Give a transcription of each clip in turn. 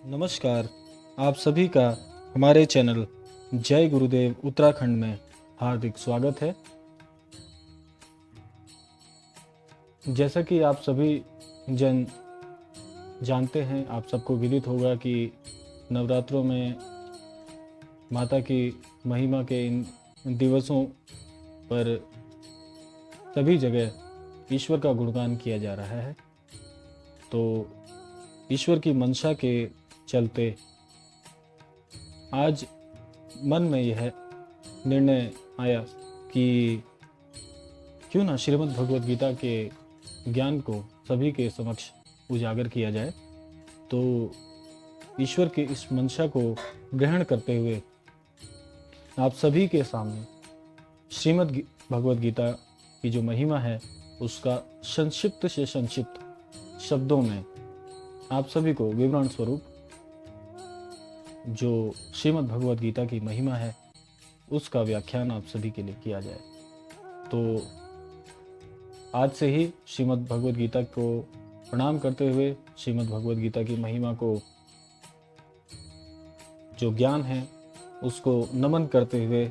नमस्कार। आप सभी का हमारे चैनल जय गुरुदेव उत्तराखंड में हार्दिक स्वागत है। जैसा कि आप सभी जन जानते हैं, आप सबको विदित होगा कि नवरात्रों में माता की महिमा के इन दिवसों पर सभी जगह ईश्वर का गुणगान किया जा रहा है। तो ईश्वर की मंशा के चलते आज मन में यह निर्णय आया कि क्यों ना श्रीमद् भगवद गीता के ज्ञान को सभी के समक्ष उजागर किया जाए। तो ईश्वर की इस मंशा को ग्रहण करते हुए आप सभी के सामने श्रीमद् भगवद गीता की जो महिमा है उसका संक्षिप्त से संक्षिप्त शब्दों में आप सभी को विवरण स्वरूप जो श्रीमद् भगवद गीता की महिमा है उसका व्याख्यान आप सभी के लिए किया जाए। तो आज से ही श्रीमद् भगवद गीता को प्रणाम करते हुए श्रीमद् भगवद गीता की महिमा को जो ज्ञान है उसको नमन करते हुए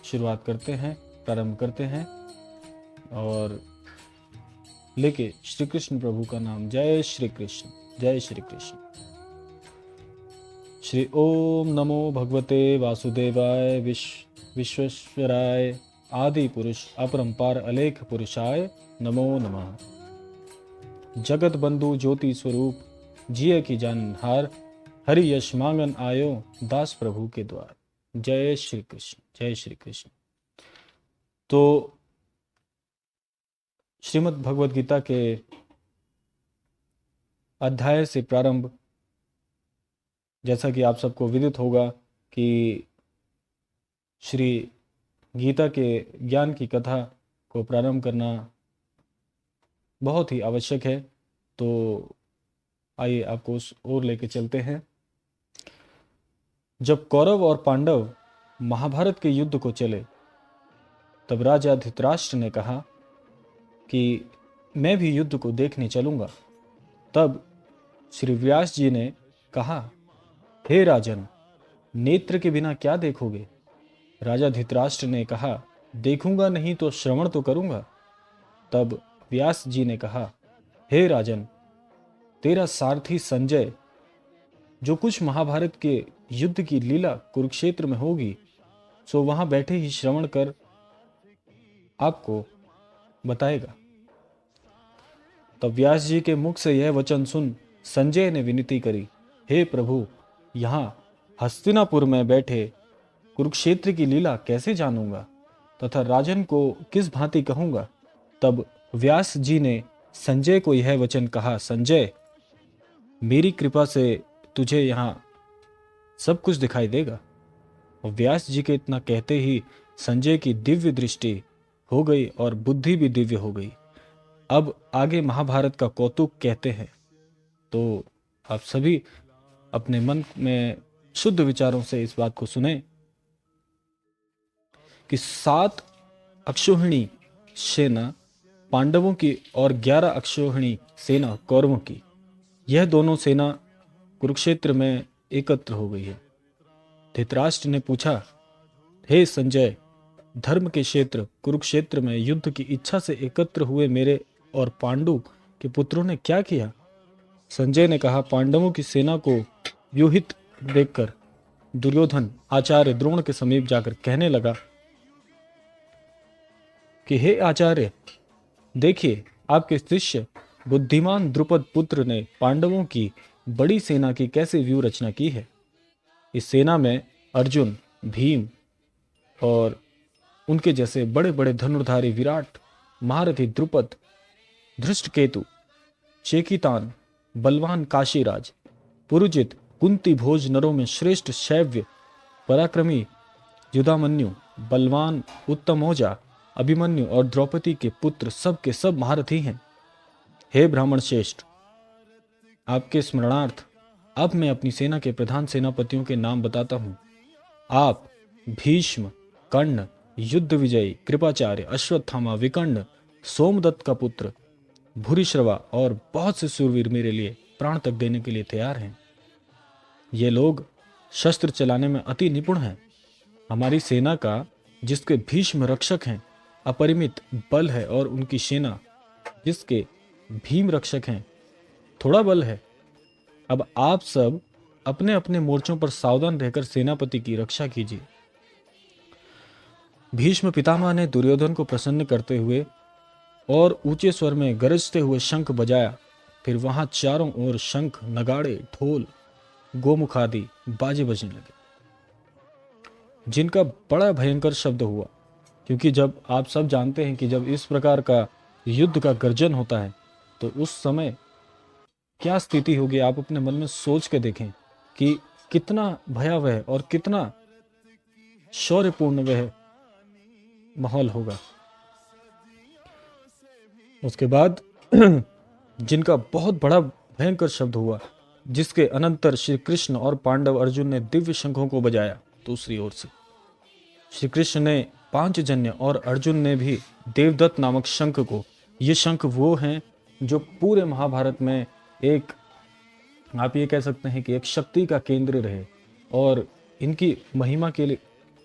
शुरुआत करते हैं, प्रारंभ करते हैं और लेके श्री कृष्ण प्रभु का नाम। जय श्री कृष्ण, जय श्री कृष्ण। श्री ओम नमो भगवते वासुदेवाय विश्वेश्वराय आदि पुरुष अपरंपार अलेख पुरुषाय नमो नमः। जगत बंधु ज्योति स्वरूप जिय की जानहार हरि यश मांगन आयो दास प्रभु के द्वार। जय श्री कृष्ण, जय श्री कृष्ण। तो श्रीमद् भगवद गीता के अध्याय से प्रारंभ, जैसा कि आप सबको विदित होगा कि श्री गीता के ज्ञान की कथा को प्रारंभ करना बहुत ही आवश्यक है। तो आइए आपको उस ओर लेके चलते हैं। जब कौरव और पांडव महाभारत के युद्ध को चले तब राजा धृतराष्ट्र ने कहा कि मैं भी युद्ध को देखने चलूंगा। तब श्री व्यास जी ने कहा, हे राजन, नेत्र के बिना क्या देखोगे? राजा धृतराष्ट्र ने कहा, देखूंगा नहीं तो श्रवण तो करूंगा। तब व्यास जी ने कहा, हे राजन, तेरा सारथी संजय जो कुछ महाभारत के युद्ध की लीला कुरुक्षेत्र में होगी सो वहां बैठे ही श्रवण कर आपको बताएगा। तब व्यास जी के मुख से यह वचन सुन संजय ने विनती करी, हे प्रभु, यहाँ हस्तिनापुर में बैठे कुरुक्षेत्र की लीला कैसे जानूंगा तथा राजन को किस भांति कहूंगा। तब व्यास जी ने संजय को यह वचन कहा, संजय, मेरी कृपा से तुझे यहाँ सब कुछ दिखाई देगा। और व्यास जी के इतना कहते ही संजय की दिव्य दृष्टि हो गई और बुद्धि भी दिव्य हो गई। अब आगे महाभारत का कौतुक कहते हैं। तो आप सभी अपने मन में शुद्ध विचारों से इस बात को सुने कि 7 अक्षौहिणी सेना पांडवों की और 11 अक्षौहिणी सेना कौरवों की, यह दोनों सेना कुरुक्षेत्र में एकत्र हो गई है। धृतराष्ट्र ने पूछा, हे संजय, धर्म के क्षेत्र कुरुक्षेत्र में युद्ध की इच्छा से एकत्र हुए मेरे और पांडु के पुत्रों ने क्या किया? संजय ने कहा, पांडवों की सेना को व्यूहित देखकर दुर्योधन आचार्य द्रोण के समीप जाकर कहने लगा कि हे आचार्य, देखिए, आपके शिष्य बुद्धिमान द्रुपद पुत्र ने पांडवों की बड़ी सेना की कैसे व्यूह रचना की है। इस सेना में अर्जुन, भीम और उनके जैसे बड़े बड़े धनुर्धारी विराट, महारथी द्रुपद, धृष्टकेतु, चेकितान, बलवान काशीराज, पुरुजित, कुंती भोज नरों में श्रेष्ठ शैव्य, पराक्रमी युधामन्यु, बलवान उत्तमौजा, अभिमन्यु और द्रौपदी के पुत्र सब के सब महारथी हैं। हे ब्राह्मण श्रेष्ठ, आपके स्मरणार्थ अब मैं अपनी सेना के प्रधान सेनापतियों के नाम बताता हूं। आप भीष्म, कर्ण, युद्ध विजयी, कृपाचार्य, अश्वत्थामा, विकर्ण, सोमदत्त का पुत्र भूरिश्रवा और बहुत से सूरवीर मेरे लिए प्राण तक देने के लिए तैयार हैं। ये लोग शस्त्र चलाने में अति निपुण हैं। हमारी सेना का, जिसके भीष्म रक्षक हैं, अपरिमित बल है, और उनकी सेना, जिसके भीम रक्षक हैं, थोड़ा बल है। अब आप सब अपने अपने मोर्चों पर सावधान रहकर सेनापति की रक्षा कीजिए। भीष्म पितामह ने दुर्योधन को प्रसन्न करते हुए और ऊंचे स्वर में गरजते हुए शंख बजाया। फिर वहां चारों ओर शंख, नगाड़े, ढोल, गोमुख आदि बाजे बजने लगे, जिनका बड़ा भयंकर शब्द हुआ। क्योंकि जब आप सब जानते हैं कि जब इस प्रकार का युद्ध का गर्जन होता है तो उस समय क्या स्थिति होगी, आप अपने मन में सोच के देखें कि कितना भयावह और कितना शौर्यपूर्ण वह माहौल होगा। उसके बाद जिनका बहुत बड़ा भयंकर शब्द हुआ, जिसके अनंतर श्री कृष्ण और पांडव अर्जुन ने दिव्य शंखों को बजाया। दूसरी ओर से श्री कृष्ण ने पांचजन्य और अर्जुन ने भी देवदत्त नामक शंख को, ये शंख वो हैं जो पूरे महाभारत में एक, आप ये कह सकते हैं कि एक शक्ति का केंद्र रहे, और इनकी महिमा के लिए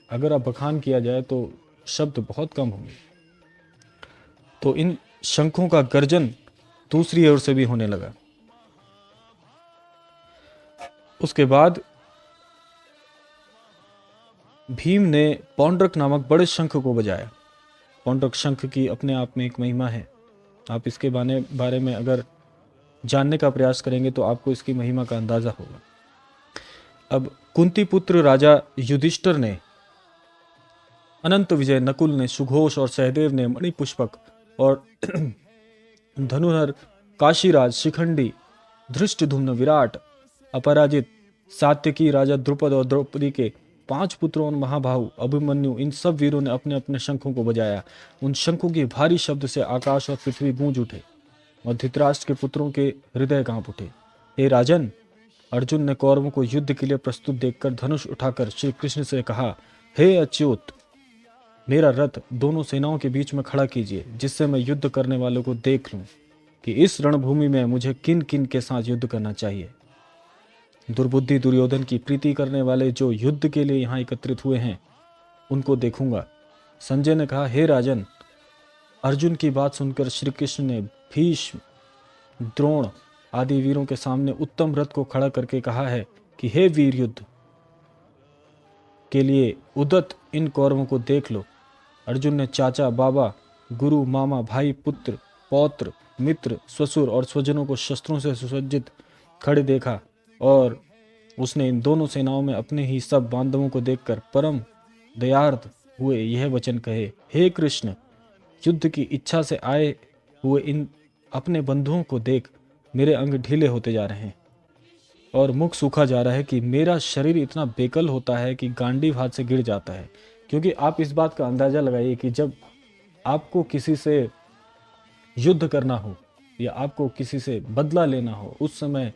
अगर आप बखान किया जाए तो शब्द बहुत कम होंगे। तो इन शंखों का गर्जन दूसरी ओर से भी होने लगा। उसके बाद भीम ने पौंड्रक नामक बड़े शंख को बजाया। पौंड्रक शंख की अपने आप में एक महिमा है। आप इसके बारे में अगर जानने का प्रयास करेंगे तो आपको इसकी महिमा का अंदाजा होगा। अब कुंती पुत्र राजा युधिष्ठिर ने, अनंत विजय नकुल ने, सुघोष और सहदेव ने, मणिपुष्पक और धनुर्धर, काशीराज, शिखंडी, धृष्टद्युम्न, विराट, अपराजित, सात्यकी, राजा द्रुपद और द्रौपदी के 5 पुत्रों और महाबाहु अभिमन्यु, इन सब वीरों ने अपने अपने शंखों को बजाया। उन शंखों के भारी शब्द से आकाश और पृथ्वी गूंज उठे और धृतराष्ट्र के पुत्रों के हृदय कांप उठे। हे राजन, अर्जुन ने कौरवों को युद्ध के लिए प्रस्तुत देखकर धनुष उठाकर श्री कृष्ण से कहा, हे अच्युत, मेरा रथ दोनों सेनाओं के बीच में खड़ा कीजिए, जिससे मैं युद्ध करने वालों को देख लूं कि इस रणभूमि में मुझे किन किन के साथ युद्ध करना चाहिए। दुर्बुद्धि दुर्योधन की प्रीति करने वाले जो युद्ध के लिए यहाँ एकत्रित हुए हैं, उनको देखूंगा। संजय ने कहा, हे राजन, अर्जुन की बात सुनकर श्री कृष्ण ने भीष्म, द्रोण आदि वीरों के सामने उत्तम रथ को खड़ा करके कहा है कि हे वीर, युद्ध के लिए उदत इन कौरवों को देख लो। अर्जुन ने चाचा, बाबा, गुरु, मामा, भाई, पुत्र, पौत्र, मित्र, ससुर और स्वजनों को शस्त्रों से सुसज्जित खड़े देखा, और उसने इन दोनों सेनाओं में अपने ही सब बांधवों को देखकर परम दयार्द हुए यह वचन कहे, हे कृष्ण, युद्ध की इच्छा से आए हुए इन अपने बंधुओं को देख मेरे अंग ढीले होते जा रहे हैं और मुख सूखा जा रहा है कि मेरा शरीर इतना बेकल होता है कि गांडीव हाथ से गिर जाता है। क्योंकि आप इस बात का अंदाजा लगाइए कि जब आपको किसी से युद्ध करना हो या आपको किसी से बदला लेना हो, उस समय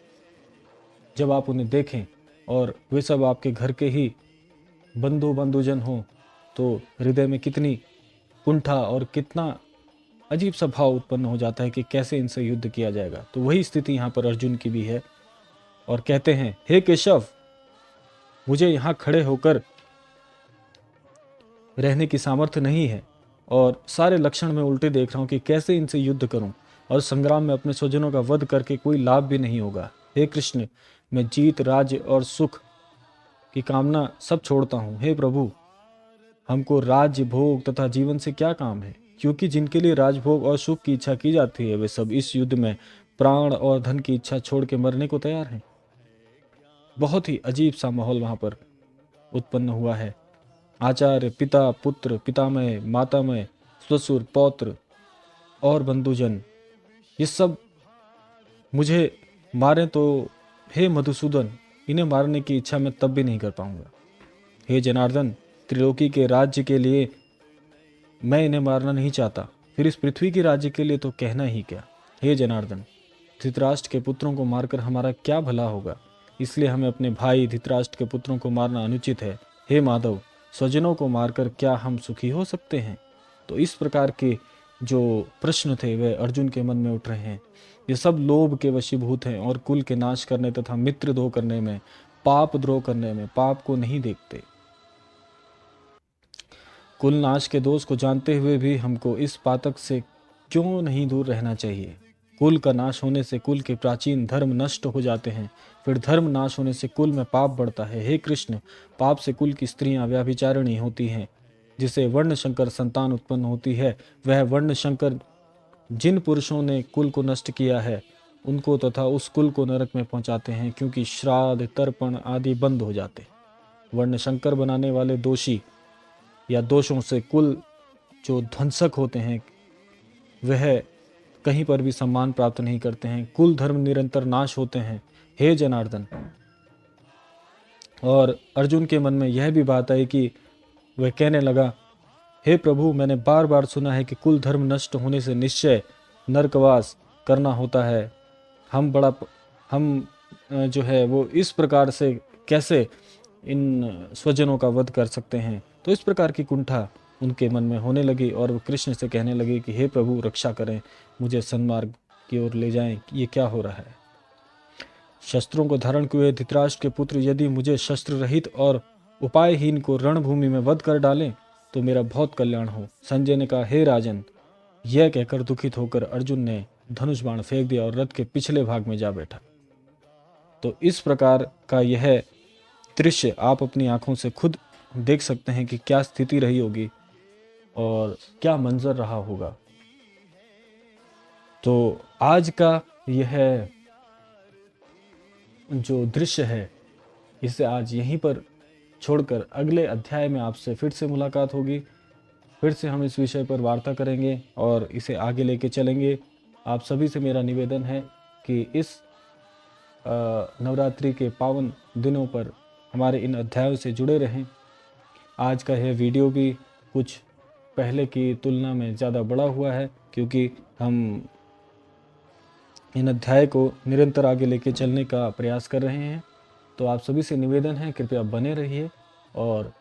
जब आप उन्हें देखें और वे सब आपके घर के ही बंधुजन हो, तो हृदय में कितनी कुंठा और कितना अजीब सा भाव उत्पन्न हो जाता है कि कैसे इनसे युद्ध किया जाएगा। तो वही स्थिति यहाँ पर अर्जुन की भी है, और कहते हैं, हे केशव, मुझे यहाँ खड़े होकर रहने की सामर्थ्य नहीं है और सारे लक्षण में उल्टे देख रहा हूँ कि कैसे इनसे युद्ध करूं, और संग्राम में अपने स्वजनों का वध करके कोई लाभ भी नहीं होगा। हे कृष्ण, मैं जीत, राज्य और सुख की कामना सब छोड़ता हूँ। हे प्रभु, हमको राज्य, भोग तथा जीवन से क्या काम है, क्योंकि जिनके लिए राजभोग और सुख की इच्छा की जाती है वे सब इस युद्ध में प्राण और धन की इच्छा छोड़ के मरने को तैयार हैं। बहुत ही अजीब सा माहौल वहां पर उत्पन्न हुआ है। आचार्य, पिता, पुत्र, पितामह, मातामह, ससुर, पौत्र और बंधुजन, ये सब मुझे मारें तो हे मधुसूदन, इन्हें मारने की इच्छा मैं तब भी नहीं कर पाऊंगा। हे जनार्दन, त्रिलोकी के राज्य के लिए मैं इन्हें मारना नहीं चाहता, फिर इस पृथ्वी के राज्य के लिए तो कहना ही क्या। हे जनार्दन, धृतराष्ट्र के पुत्रों को मारकर हमारा क्या भला होगा, इसलिए हमें अपने भाई धृतराष्ट्र के पुत्रों को मारना अनुचित है। हे माधव, स्वजनों को मारकर क्या हम सुखी हो सकते हैं। तो इस प्रकार के जो प्रश्न थे वे अर्जुन के मन में उठ रहे हैं। ये सब लोभ के वशीभूत हैं और कुल के नाश करने तथा मित्र द्रोह करने में पाप द्रोह करने में, पाप को नहीं देखते। कुल नाश के दोष को जानते हुए भी हमको इस पातक से क्यों नहीं दूर रहना चाहिए। कुल का नाश होने से कुल के प्राचीन धर्म नष्ट हो जाते हैं, फिर धर्म नाश होने से कुल में पाप बढ़ता है। हे कृष्ण, पाप से कुल की स्त्रियां व्यभिचारिणी होती हैं, जिसे वर्ण शंकर संतान उत्पन्न होती है। वह वर्ण शंकर जिन पुरुषों ने कुल को नष्ट किया है उनको तथा उस कुल को नरक में पहुंचाते हैं, क्योंकि श्राद्ध तर्पण आदि बंद हो जाते। वर्ण शंकर बनाने वाले दोषी या दोषों से कुल जो ध्वंसक होते हैं वह कहीं पर भी सम्मान प्राप्त नहीं करते हैं। कुल धर्म निरंतर नाश होते हैं। हे जनार्दन, और अर्जुन के मन में यह भी बात आई कि वह कहने लगा, हे प्रभु, मैंने बार बार सुना है कि कुल धर्म नष्ट होने से निश्चय नरकवास करना होता है। हम जो है वो इस प्रकार से कैसे इन स्वजनों का वध कर सकते हैं। तो इस प्रकार की कुंठा उनके मन में होने लगी और वो कृष्ण से कहने लगे कि हे प्रभु, रक्षा करें, मुझे सन्मार्ग की ओर ले जाएं, ये क्या हो रहा है। शस्त्रों को धारण किए धृतराष्ट्र के पुत्र यदि मुझे शस्त्र रहित और उपायहीन को रणभूमि में वध कर डालें तो मेरा बहुत कल्याण हो। संजय ने कहा, हे राजन, यह कहकर दुखित होकर अर्जुन ने धनुष बाण फेंक दिया और रथ के पिछले भाग में जा बैठा। तो इस प्रकार का यह दृश्य आप अपनी आंखों से खुद देख सकते हैं कि क्या स्थिति रही होगी और क्या मंजर रहा होगा। तो आज का यह जो दृश्य है इसे आज यहीं पर छोड़कर अगले अध्याय में आपसे फिर से मुलाकात होगी। फिर से हम इस विषय पर वार्ता करेंगे और इसे आगे लेके चलेंगे। आप सभी से मेरा निवेदन है कि इस नवरात्रि के पावन दिनों पर हमारे इन अध्यायों से जुड़े रहें। आज का यह वीडियो भी कुछ पहले की तुलना में ज़्यादा बड़ा हुआ है, क्योंकि हम इन अध्याय को निरंतर आगे लेके चलने का प्रयास कर रहे हैं। तो आप सभी से निवेदन है, कृपया बने रहिए और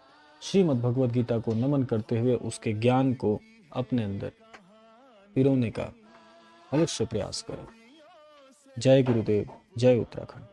श्रीमद् भगवद गीता को नमन करते हुए उसके ज्ञान को अपने अंदर पिरोने का अवश्य प्रयास करें। जय गुरुदेव, जय उत्तराखंड।